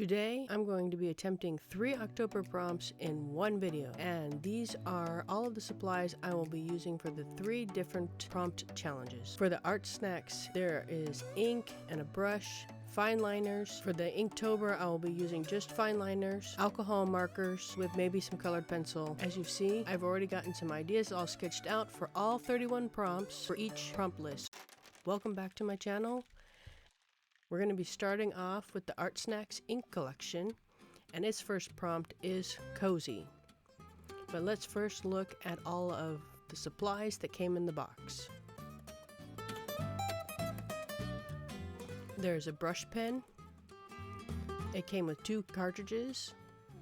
Today, I'm going to be attempting 3 October prompts in one video, and these are all of the supplies I will be using for the 3 different prompt challenges. For the ArtSnacks, there is ink and a brush, Fineliners. For the InkTober, I will be using just Fineliners, alcohol markers with maybe some colored pencil. As you see, I've already gotten some ideas all sketched out for all 31 prompts for each prompt list. Welcome back to my channel. We're going to be starting off with the ArtSnacks ink collection, and its first prompt is cozy. But let's first look at all of the supplies that came in the box. There's a brush pen. It came with 2 cartridges,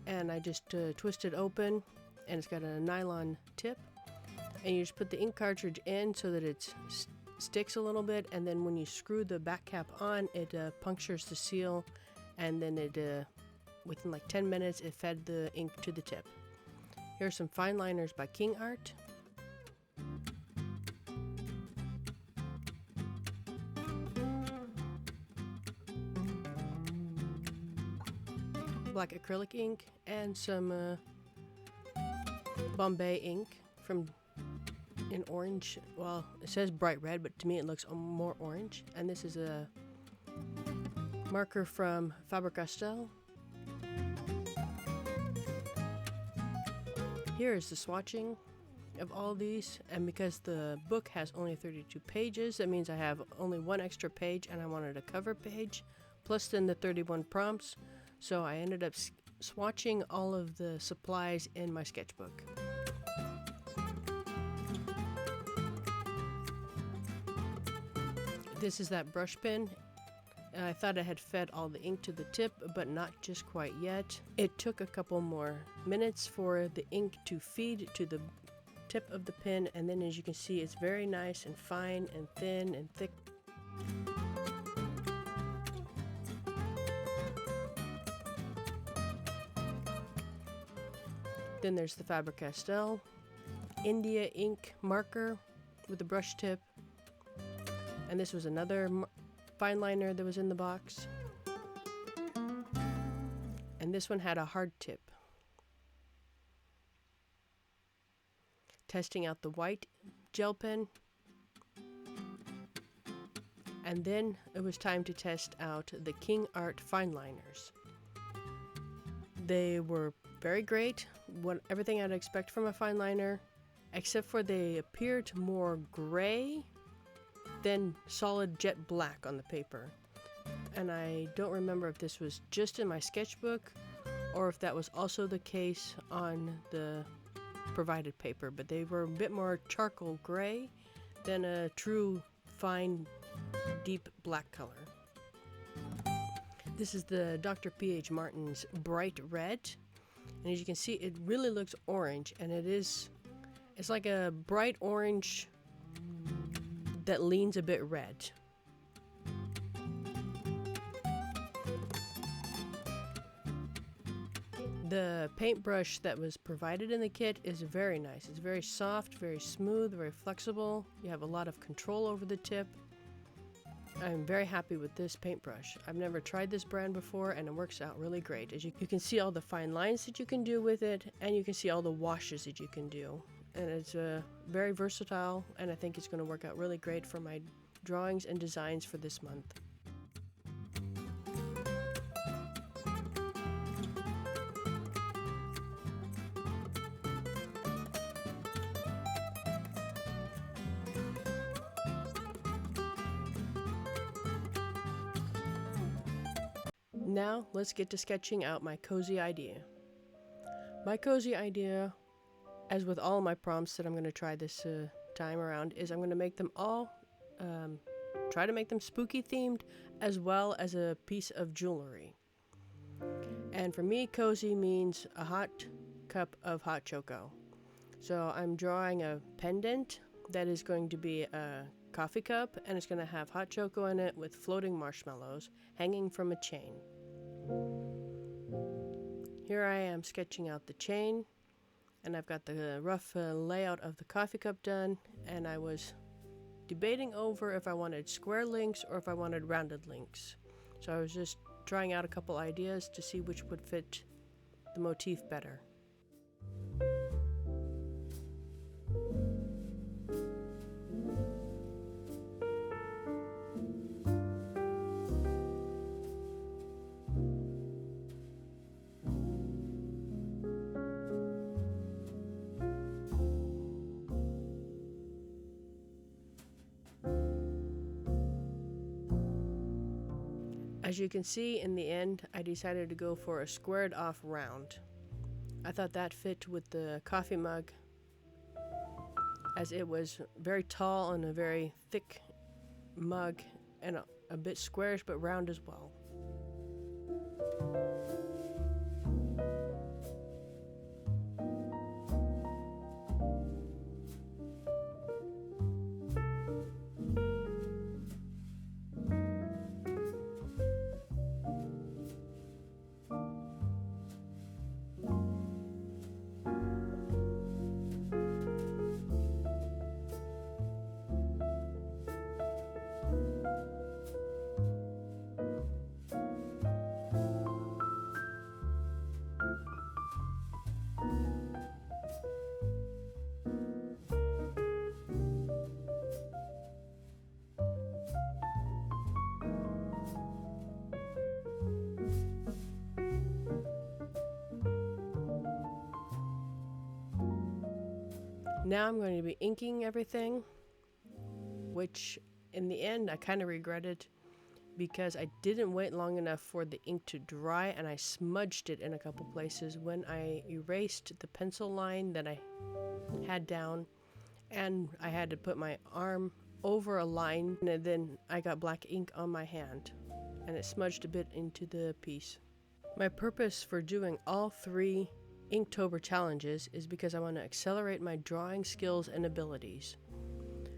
and I just twisted open, and it's got a nylon tip. And you just put the ink cartridge in so that it sticks a little bit, and then when you screw the back cap on, it punctures the seal, and then it within like 10 minutes it fed the ink to the tip. Here are some Fineliners by King Art. Black acrylic ink and some Bombay ink from in orange. Well, it says bright red, but to me it looks more orange. And this is a marker from Faber-Castell. Here is the swatching of all these, and because the book has only 32 pages, that means I have only 1 extra page, and I wanted a cover page plus then the 31 prompts, so I ended up swatching all of the supplies in my sketchbook. This is that brush pen. I thought I had fed all the ink to the tip, but not just quite yet. It took a couple more minutes for the ink to feed to the tip of the pen, and then as you can see, it's very nice and fine and thin and thick. Then there's the Faber-Castell India ink marker with a brush tip. And this was another Fineliner that was in the box. And this one had a hard tip. Testing out the white gel pen. And then it was time to test out the King Art Fineliners. They were very great. Everything I'd expect from a fineliner, except for they appeared more gray than solid jet black on the paper. And I don't remember if this was just in my sketchbook or if that was also the case on the provided paper, but they were a bit more charcoal gray than a true fine deep black color. This is the Dr. P.H. Martin's bright red, and as you can see, it really looks orange, and it's like a bright orange that leans a bit red. The paintbrush that was provided in the kit is very nice. It's very soft, very smooth, very flexible. You have a lot of control over the tip. I'm very happy with this paintbrush. I've never tried this brand before, and it works out really great. As you can see all the fine lines that you can do with it, and you can see all the washes that you can do. And it's very versatile, and I think it's going to work out really great for my drawings and designs for this month. Now let's get to sketching out my cozy idea. My cozy idea, as with all my prompts that I'm going to try this time around, is I'm going to make them all, try to make them spooky themed, as well as a piece of jewelry. And for me, cozy means a hot cup of hot choco. So I'm drawing a pendant that is going to be a coffee cup, and it's going to have hot choco in it with floating marshmallows hanging from a chain. Here I am sketching out the chain, and I've got the rough layout of the coffee cup done, and I was debating over if I wanted square links or if I wanted rounded links. So I was just trying out a couple ideas to see which would fit the motif better. As you can see, in the end, I decided to go for a squared off round. I thought that fit with the coffee mug, as it was very tall and a very thick mug, and a bit squarish but round as well. Now I'm going to be inking everything, which in the end I kind of regretted because I didn't wait long enough for the ink to dry, and I smudged it in a couple places when I erased the pencil line that I had down, and I had to put my arm over a line, and then I got black ink on my hand and it smudged a bit into the piece. My purpose for doing all 3 Inktober challenges is because I want to accelerate my drawing skills and abilities.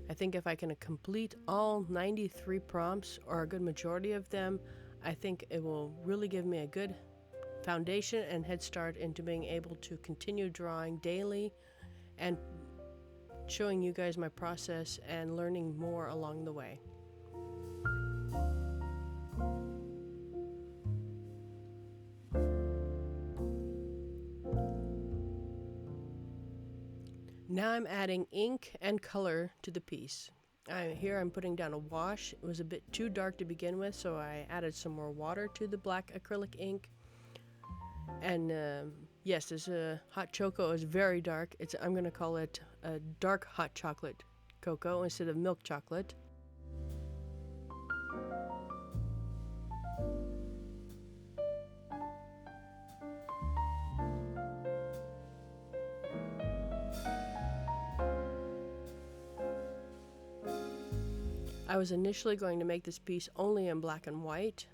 I think if I can complete all 93 prompts, or a good majority of them, I think it will really give me a good foundation and head start into being able to continue drawing daily and showing you guys my process and learning more along the way. Now I'm adding ink and color to the piece. Here I'm putting down a wash. It was a bit too dark to begin with, so I added some more water to the black acrylic ink. And yes, this hot choco is very dark. I'm going to call it a dark hot chocolate cocoa instead of milk chocolate. I was initially going to make this piece only in black and white,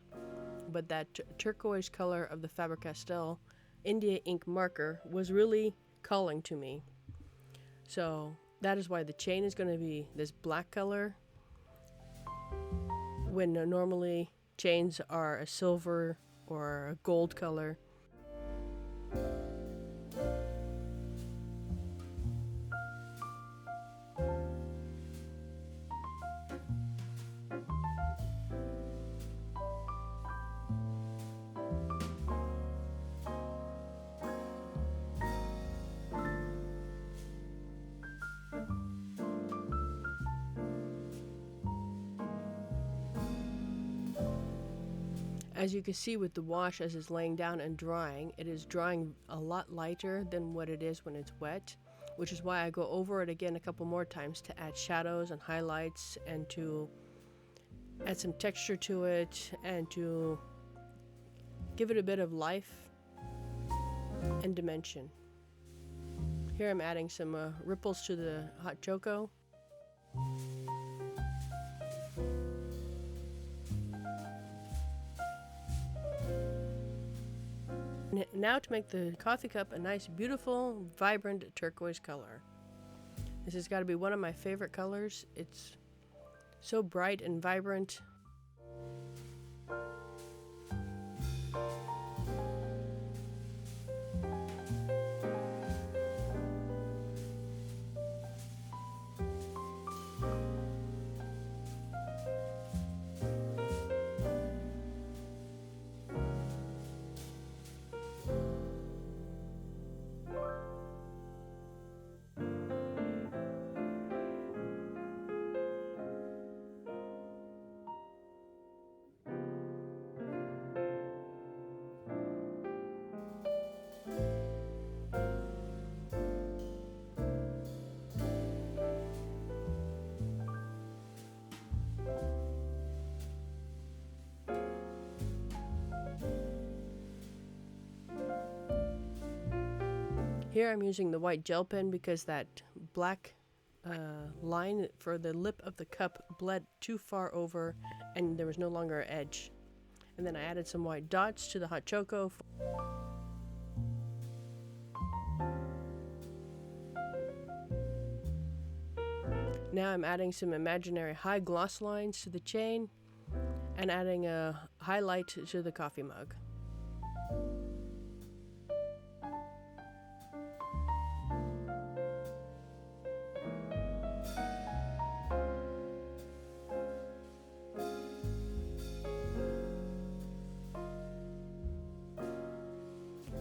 but that turquoise color of the Faber-Castell India ink marker was really calling to me. So that is why the chain is going to be this black color, when normally chains are a silver or a gold color. As you can see with the wash as it's laying down and drying, it is drying a lot lighter than what it is when it's wet, which is why I go over it again a couple more times to add shadows and highlights and to add some texture to it and to give it a bit of life and dimension. Here I'm adding some ripples to the hot choco. Now to make the coffee cup a nice, beautiful, vibrant turquoise color. This has got to be one of my favorite colors. It's so bright and vibrant. Here I'm using the white gel pen because that black line for the lip of the cup bled too far over and there was no longer an edge. And then I added some white dots to the hot choco. Now I'm adding some imaginary high gloss lines to the chain and adding a highlight to the coffee mug.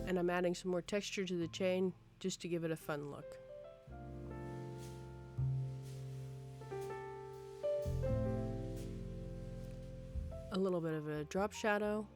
And I'm adding some more texture to the chain just to give it a fun look. A little bit of a drop shadow.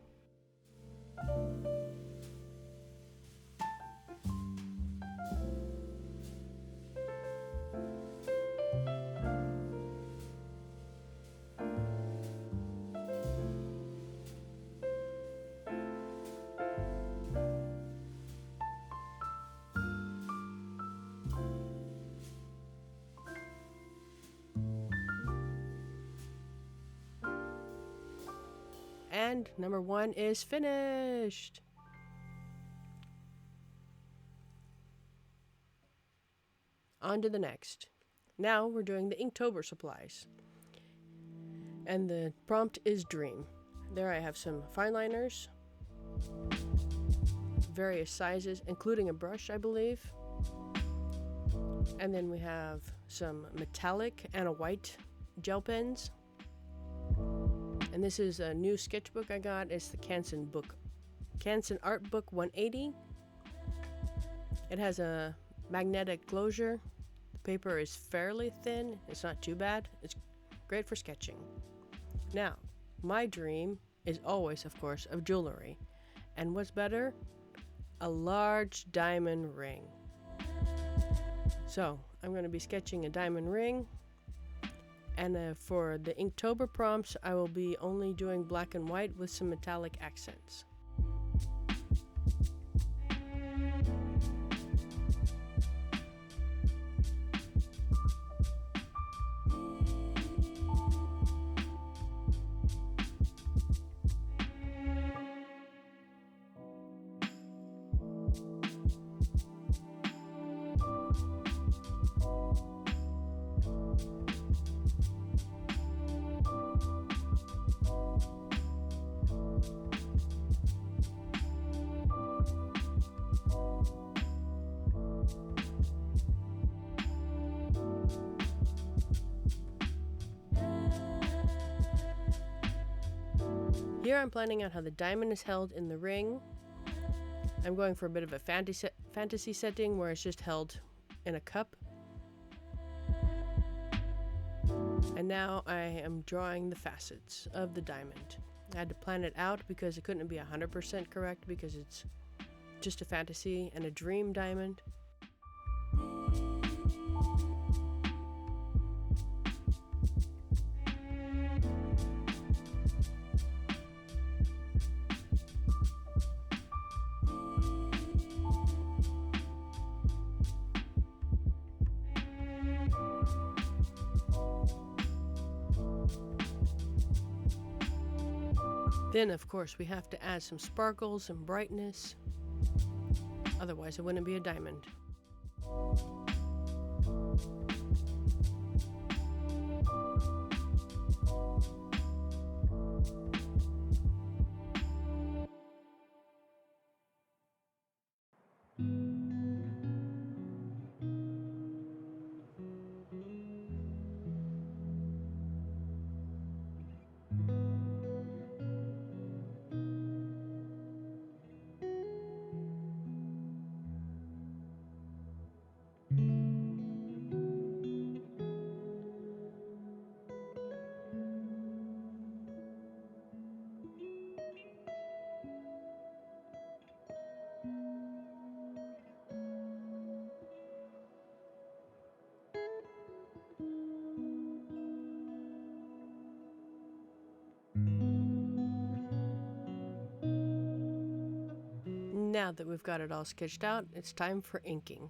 And number 1 is finished. On to the next. Now we're doing the InkTober supplies. And the prompt is dream. There I have some Fineliners, various sizes, including a brush, I believe. And then we have some metallic and a white gel pens. And this is a new sketchbook I got. It's the Canson Art Book 180. It has a magnetic closure. The paper is fairly thin. It's not too bad. It's great for sketching. Now, my dream is always, of course, of jewelry. And what's better? A large diamond ring. So, I'm going to be sketching a diamond ring. And for the InkTober prompts, I will be only doing black and white with some metallic accents. Here I'm planning out how the diamond is held in the ring. I'm going for a bit of a fantasy setting where it's just held in a cup. And now I am drawing the facets of the diamond. I had to plan it out because it couldn't be 100% correct because it's just a fantasy and a dream diamond. Then, of course, we have to add some sparkles and brightness. Otherwise, it wouldn't be a diamond. Now that we've got it all sketched out, it's time for inking.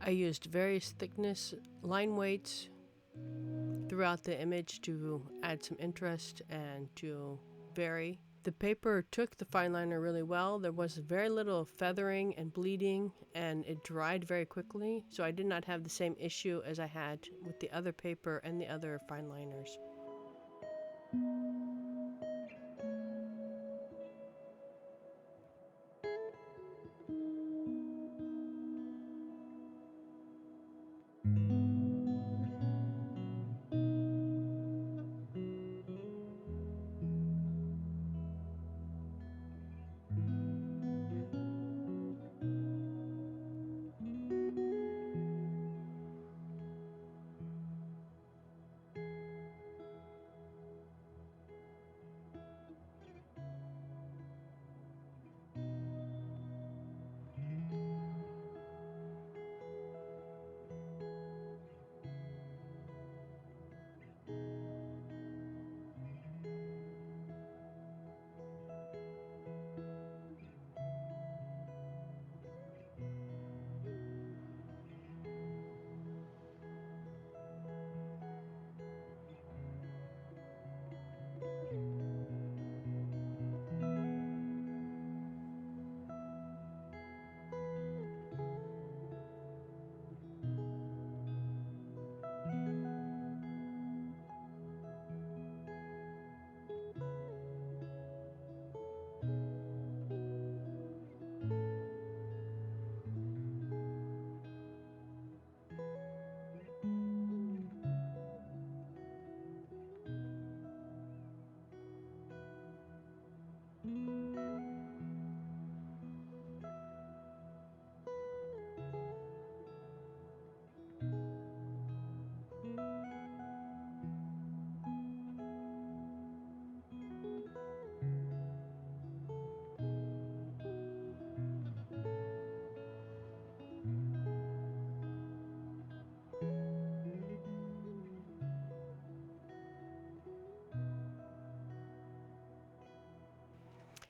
I used various thickness line weights throughout the image to add some interest and to vary. The paper took the fine liner really well. There was very little feathering and bleeding, and it dried very quickly, so I did not have the same issue as I had with the other paper and the other fine liners.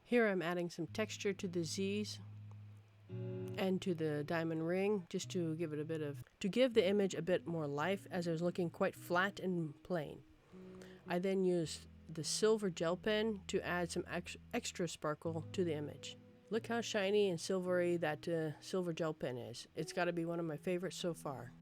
Here I'm adding some texture to the Z's and to the diamond ring, just to give it to give the image a bit more life, as it was looking quite flat and plain. I then used the silver gel pen to add some extra sparkle to the image. Look how shiny and silvery that silver gel pen is. It's got to be one of my favorites so far.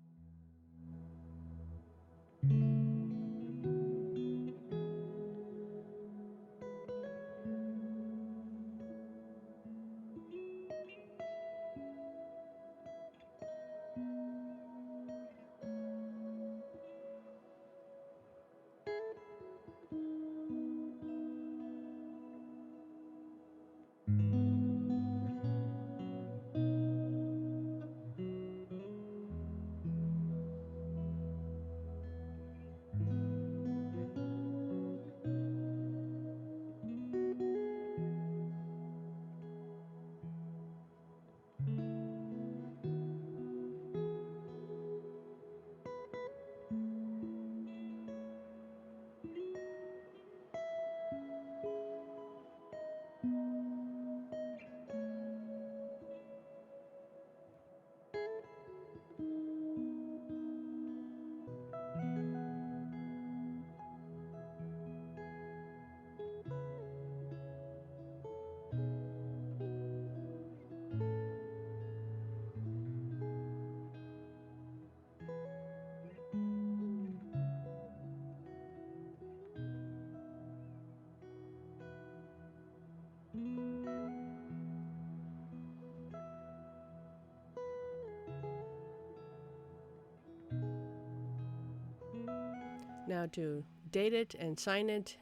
Now to date it and sign it,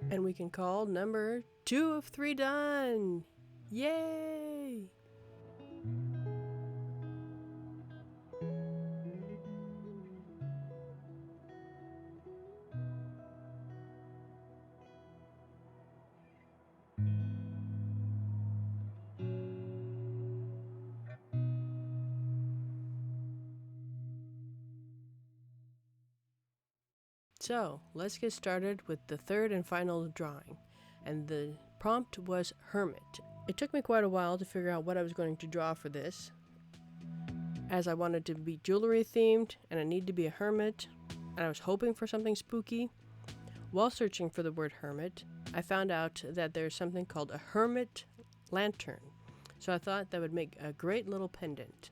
and we can call number 2 of 3 done. Yay! So let's get started with the third and final drawing. And the prompt was Hermit. It took me quite a while to figure out what I was going to draw for this, as I wanted to be jewelry themed and I need to be a hermit, and I was hoping for something spooky. While searching for the word hermit, I found out that there's something called a hermit lantern, so I thought that would make a great little pendant.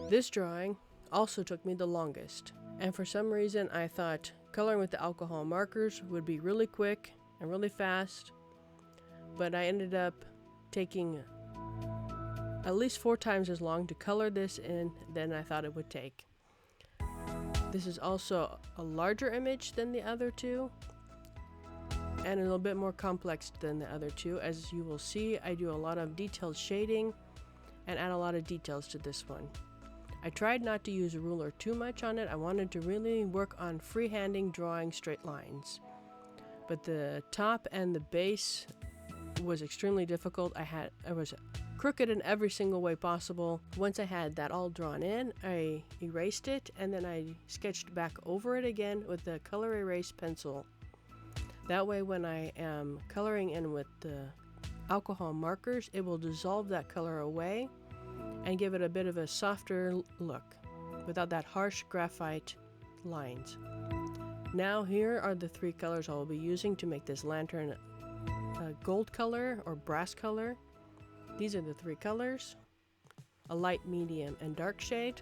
This drawing also took me the longest, and for some reason I thought coloring with the alcohol markers would be really quick and really fast, but I ended up taking at least 4 times as long to color this in than I thought it would take. This is also a larger image than the other two, and a little bit more complex than the other two. As you will see, I do a lot of detailed shading and add a lot of details to this one. I tried not to use a ruler too much on it. I wanted to really work on freehanding drawing straight lines. But the top and the base was extremely difficult. I was crooked in every single way possible. Once I had that all drawn in, I erased it and then I sketched back over it again with the color erase pencil. That way when I am coloring in with the alcohol markers, it will dissolve that color away and give it a bit of a softer look without that harsh graphite lines. Now here are the 3 colors I will be using to make this lantern a gold color or brass color. These are the 3 colors: a light, medium, and dark shade.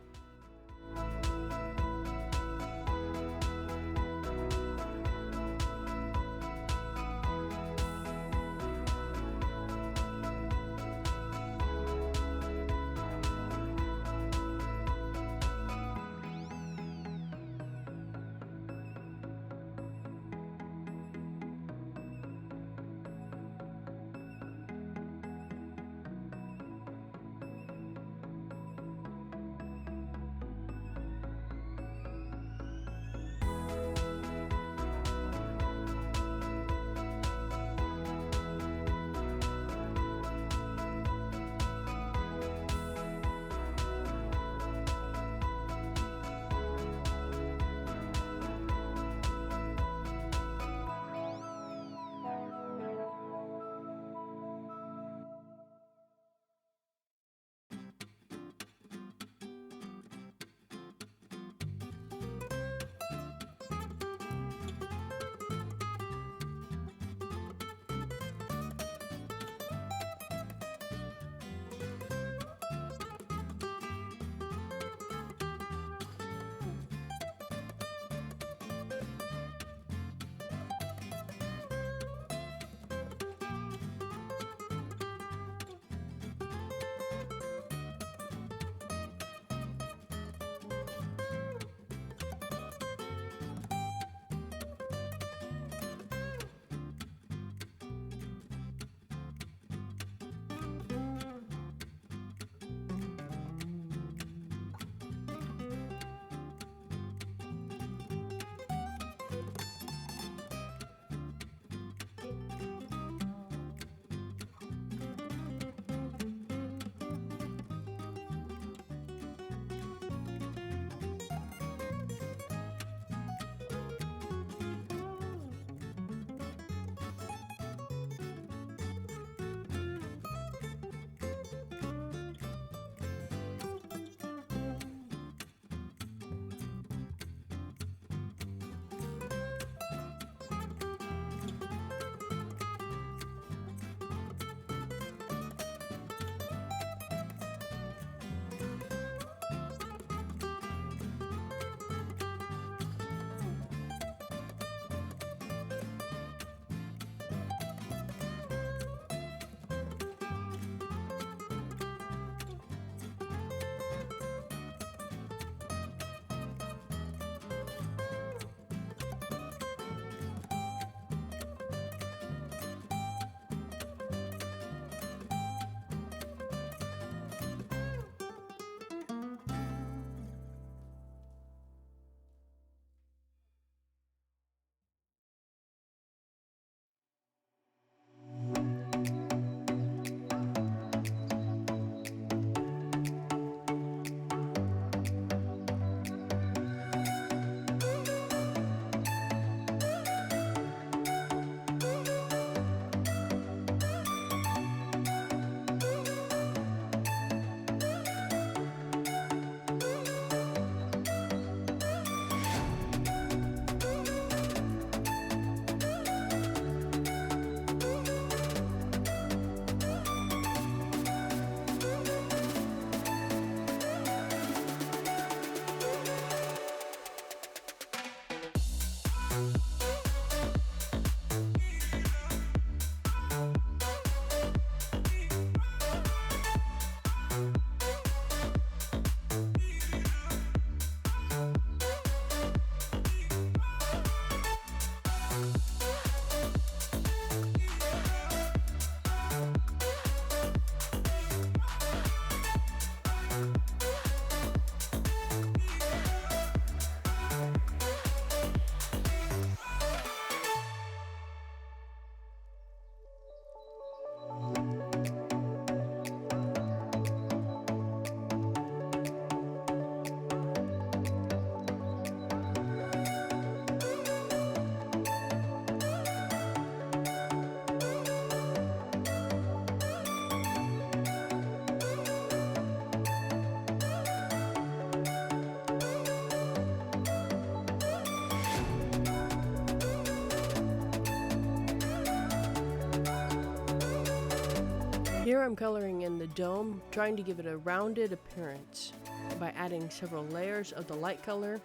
Here I'm coloring in the dome, trying to give it a rounded appearance by adding several layers of the light color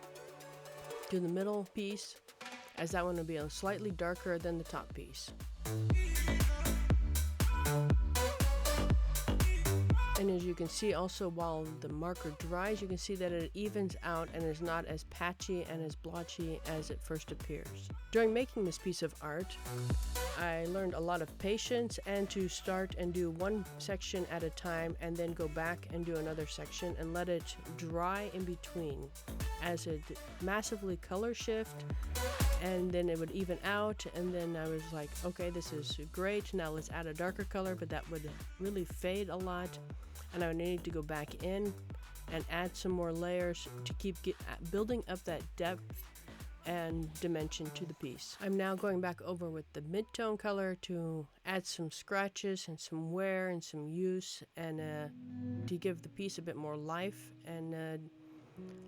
to the middle piece, as that one will be slightly darker than the top piece. And as you can see also, while the marker dries, you can see that it evens out and is not as patchy and as blotchy as it first appears. During making this piece of art, I learned a lot of patience and to start and do one section at a time and then go back and do another section and let it dry in between as it massively color shift, and then it would even out, and then I was like, okay, this is great, now let's add a darker color, but that would really fade a lot, and I would need to go back in and add some more layers to keep building up that depth and dimension to the piece. I'm now going back over with the mid-tone color to add some scratches and some wear and some use, and to give the piece a bit more life and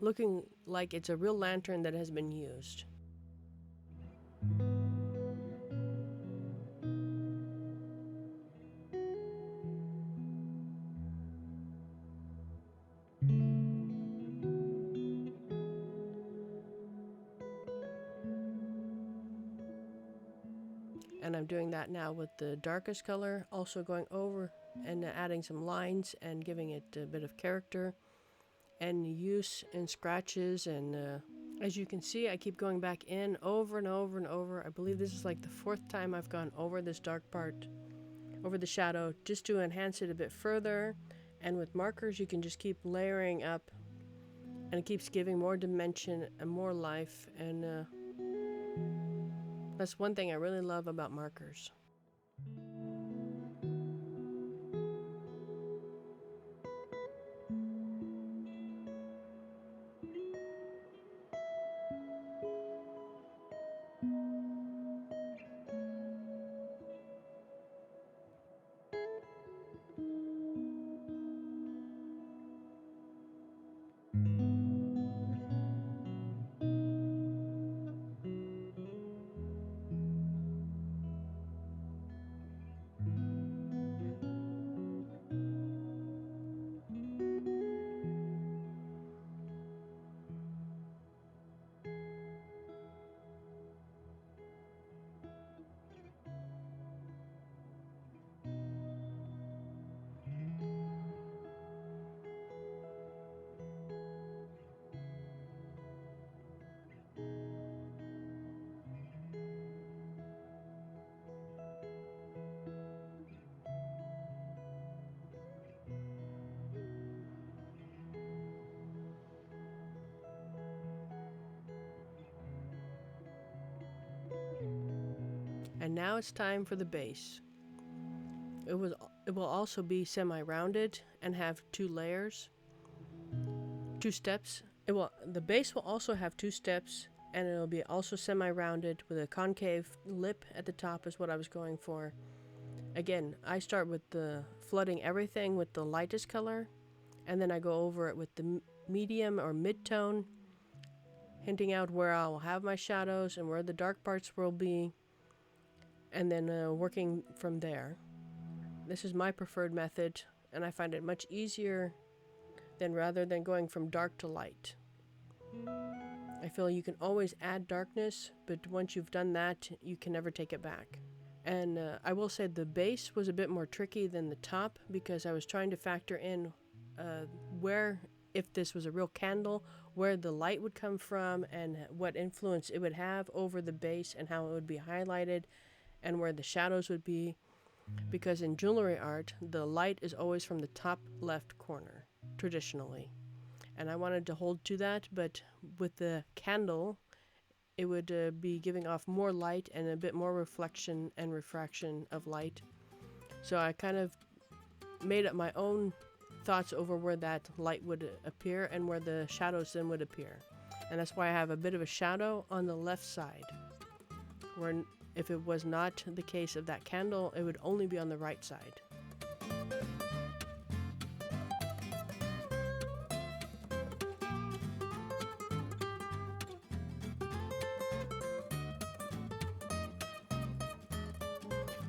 looking like it's a real lantern that has been used. And I'm doing that now with the darkest color, also going over and adding some lines and giving it a bit of character and use and scratches. And as you can see, I keep going back in over and over and over. I believe this is like the 4th time I've gone over this dark part, over the shadow, just to enhance it a bit further. And with markers, you can just keep layering up, and it keeps giving more dimension and more life, and that's one thing I really love about markers. And now it's time for the base. It will also be semi-rounded and have 2 layers, 2 steps. The base will also have 2 steps, and it'll be also semi-rounded with a concave lip at the top is what I was going for. Again, I start with the flooding everything with the lightest color, and then I go over it with the medium or mid-tone, hinting out where I'll have my shadows and where the dark parts will be, and then working from there. This is my preferred method, and I find it much easier rather than going from dark to light. I feel you can always add darkness, but once you've done that, you can never take it back. And I will say the base was a bit more tricky than the top, because I was trying to factor in where, if this was a real candle, where the light would come from and what influence it would have over the base and how it would be highlighted and where the shadows would be. Because in jewelry art, the light is always from the top left corner, traditionally. And I wanted to hold to that, but with the candle, it would be giving off more light and a bit more reflection and refraction of light. So I kind of made up my own thoughts over where that light would appear and where the shadows then would appear. And that's why I have a bit of a shadow on the left side, where if it was not the case of that candle, it would only be on the right side.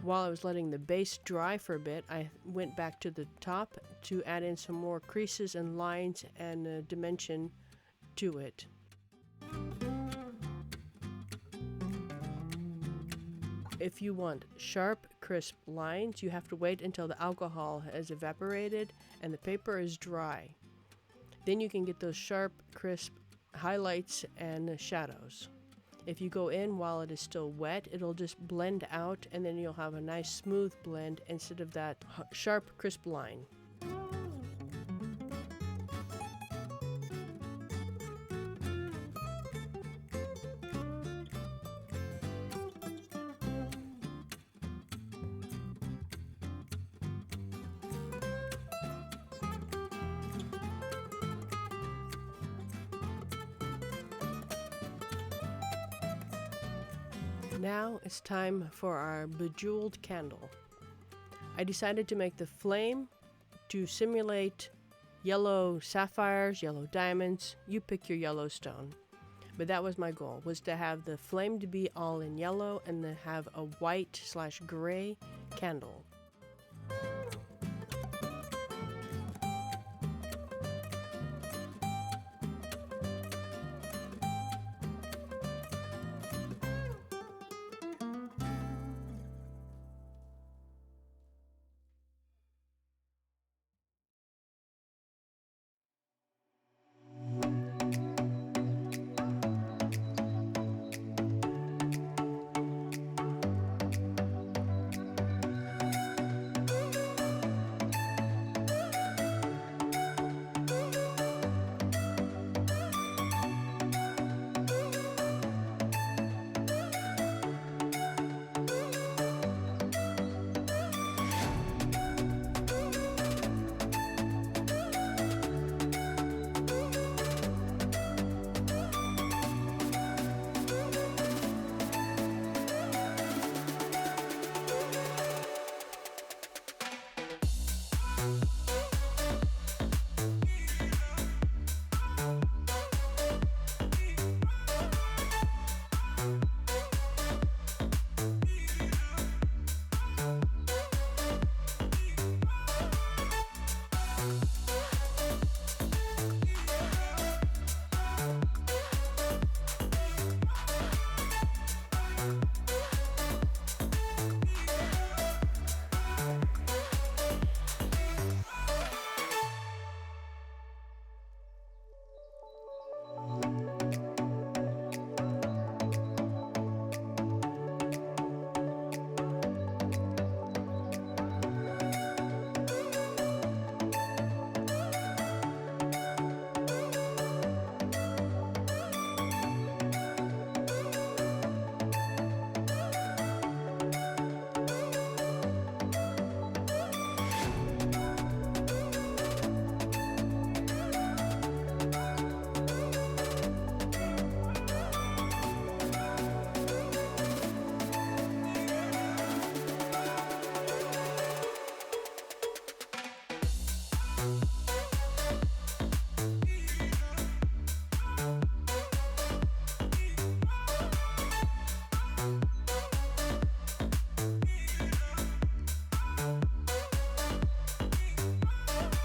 While I was letting the base dry for a bit, I went back to the top to add in some more creases and lines and dimension to it. If you want sharp, crisp lines, you have to wait until the alcohol has evaporated and the paper is dry. Then you can get those sharp, crisp highlights and shadows. If you go in while it is still wet, it'll just blend out and then you'll have a nice smooth blend instead of that sharp, crisp line. Now it's time for our bejeweled candle. I decided to make the flame to simulate yellow sapphires, yellow diamonds. You pick your yellow stone. But that was my goal, was to have the flame to be all in yellow and then have a white/gray candle.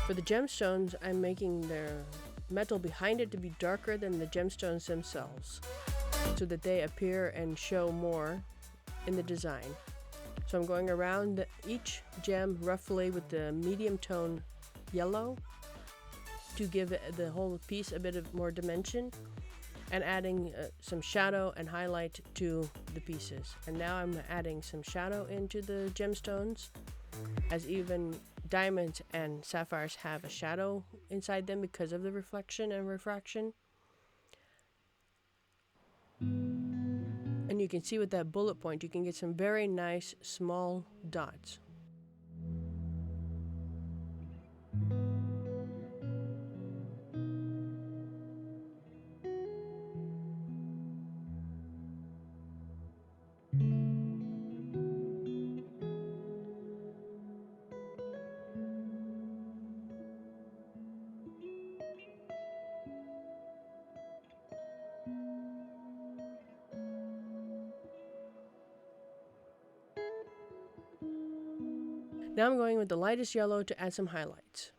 For the gemstones, I'm making their metal behind it to be darker than the gemstones themselves, so that they appear and show more in the design. So I'm going around each gem roughly with the medium tone yellow to give the whole piece a bit of more dimension, and adding some shadow and highlight to the pieces. And now I'm adding some shadow into the gemstones, as even diamonds and sapphires have a shadow inside them because of the reflection and refraction. And you can see with that bullet point, you can get some very nice small dots. Now I'm going with the lightest yellow to add some highlights.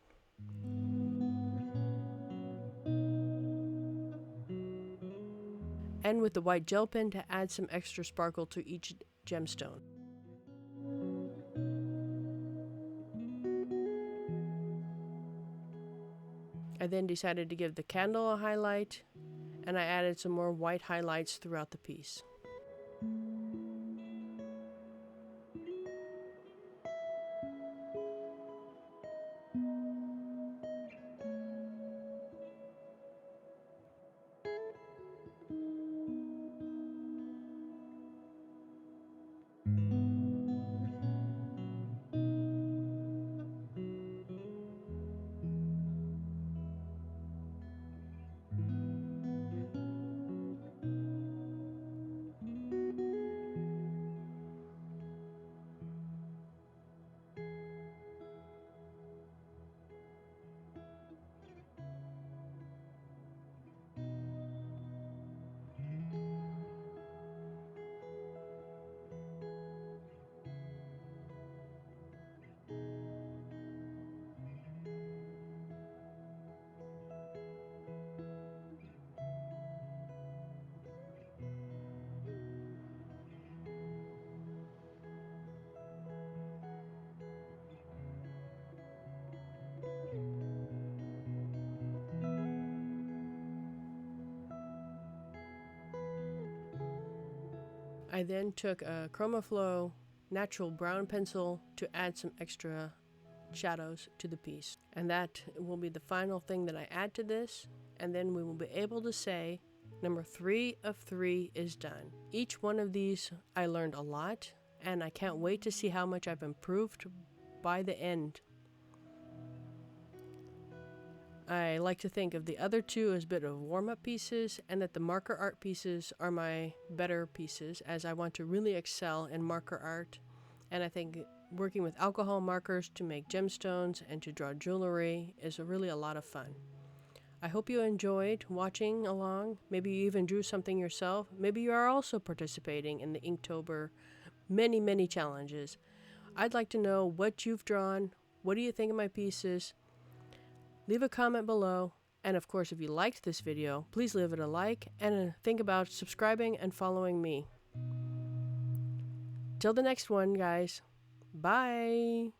And with the white gel pen to add some extra sparkle to each gemstone. I then decided to give the candle a highlight, and I added some more white highlights throughout the piece. I then took a ChromaFlow natural brown pencil to add some extra shadows to the piece. And that will be the final thing that I add to this. And then we will be able to say number 3 of 3 is done. Each one of these I learned a lot, and I can't wait to see how much I've improved by the end. I like to think of the other two as a bit of warm-up pieces, and that the marker art pieces are my better pieces, as I want to really excel in marker art. And I think working with alcohol markers to make gemstones and to draw jewelry is really a lot of fun. I hope you enjoyed watching along. Maybe you even drew something yourself. Maybe you are also participating in the Inktober many challenges. I'd like to know what you've drawn. What do you think of my pieces? Leave a comment below, and of course if you liked this video, please leave it a like, and think about subscribing and following me. Till the next one, guys. Bye!